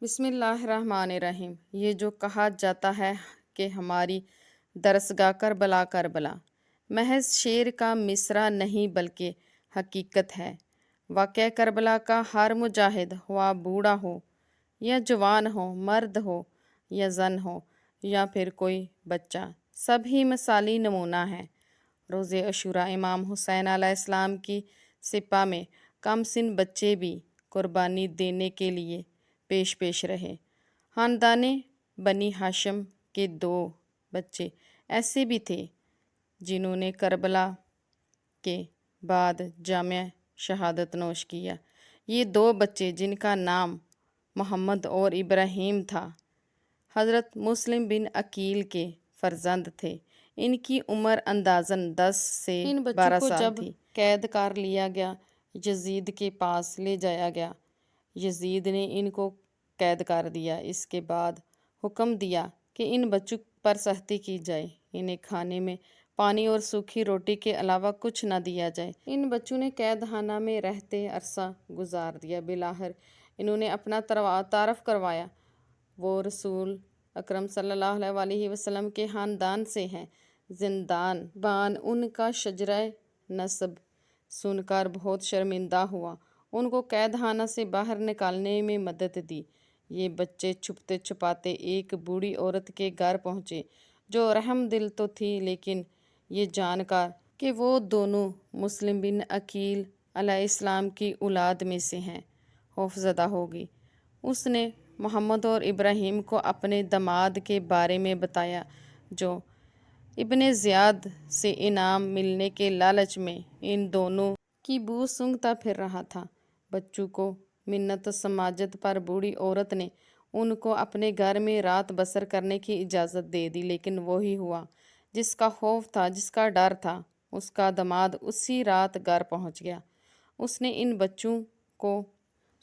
بسم اللہ الرحمن الرحیم۔ یہ جو کہا جاتا ہے کہ ہماری درسگاہ کربلا کربلا محض شعر کا مصرع نہیں بلکہ حقیقت ہے۔ واقعہ کربلا کا ہر مجاہد، ہوا بوڑھا ہو یا جوان ہو، مرد ہو یا زن ہو یا پھر کوئی بچہ، سب ہی مثالی نمونہ ہیں۔ روز عاشوراء امام حسین علیہ السلام کی سپہ میں کم سن بچے بھی قربانی دینے کے لیے پیش رہے۔ خاندان بنی ہاشم کے 2 بچے ایسے بھی تھے جنہوں نے کربلا کے بعد جامع شہادت نوش کیا۔ یہ 2 بچے جن کا نام محمد اور ابراہیم تھا، حضرت مسلم بن عقیل کے فرزند تھے۔ ان کی عمر اندازاً 10 سے 12 سال تھی۔ قید کر لیا گیا، یزید کے پاس لے جایا گیا۔ یزید نے ان کو قید کر دیا۔ اس کے بعد حکم دیا کہ ان بچوں پر سختی کی جائے، انہیں کھانے میں پانی اور سوکھی روٹی کے علاوہ کچھ نہ دیا جائے۔ ان بچوں نے قید خانہ میں رہتے عرصہ گزار دیا۔ بالآخر انہوں نے اپنا تعارف کروایا۔ وہ رسول اکرم صلی اللہ علیہ وسلم کے خاندان سے ہیں۔ زندان بان ان کا شجرہ نسب سن کر بہت شرمندہ ہوا، ان کو قید خانہ سے باہر نکالنے میں مدد دی۔ یہ بچے چھپتے چھپاتے ایک بوڑھی عورت کے گھر پہنچے جو رحم دل تو تھی، لیکن یہ جان کر کہ وہ دونوں مسلم بن عقیل علیہ السلام کی اولاد میں سے ہیں، خوفزدہ ہو گئی۔ اس نے محمد اور ابراہیم کو اپنے داماد کے بارے میں بتایا جو ابن زیاد سے انعام ملنے کے لالچ میں ان دونوں کی بو سونگھتا پھر رہا تھا۔ بچوں کو منت و سماجت پر بوڑھی عورت نے ان کو اپنے گھر میں رات بسر کرنے کی اجازت دے دی، لیکن وہی ہوا جس کا خوف تھا، جس کا ڈر تھا، اس کا داماد اسی رات گھر پہنچ گیا۔ اس نے ان بچوں کو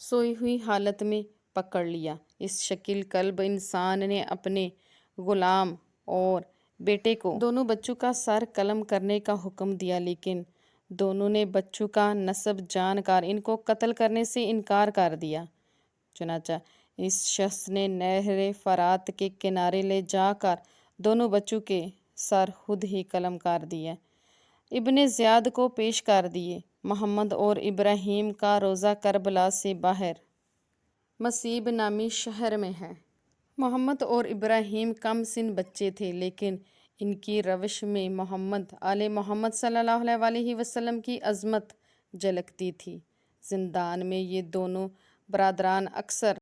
سوئی ہوئی حالت میں پکڑ لیا۔ اس شکیل قلب انسان نے اپنے غلام اور بیٹے کو دونوں بچوں کا سر قلم کرنے کا حکم دیا، لیکن دونوں نے بچوں کا نسب جان کر ان کو قتل کرنے سے انکار کر دیا۔ چنانچہ اس شخص نے نہر فرات کے کنارے لے جا کر دونوں بچوں کے سر خود ہی قلم کر دیے۔ ابن زیاد کو پیش کر دیے۔ محمد اور ابراہیم کا روضہ کربلا سے باہر مصیب نامی شہر میں ہے۔ محمد اور ابراہیم کم سن بچے تھے، لیکن ان کی روش میں محمد آل محمد صلی اللہ علیہ وسلم کی عظمت جھلکتی تھی۔ زندان میں یہ دونوں برادران اکثر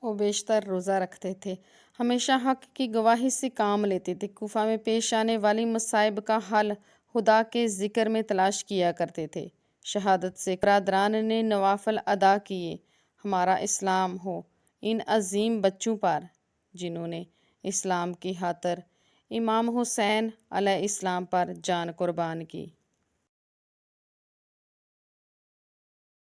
و بیشتر روزہ رکھتے تھے، ہمیشہ حق کی گواہی سے کام لیتے تھے، کوفہ میں پیش آنے والی مصائب کا حل خدا کے ذکر میں تلاش کیا کرتے تھے۔ شہادت سے برادران نے نوافل ادا کیے۔ ہمارا اسلام ہو ان عظیم بچوں پر جنہوں نے اسلام کی خاطر امام حسین علیہ السلام پر جان قربان کی۔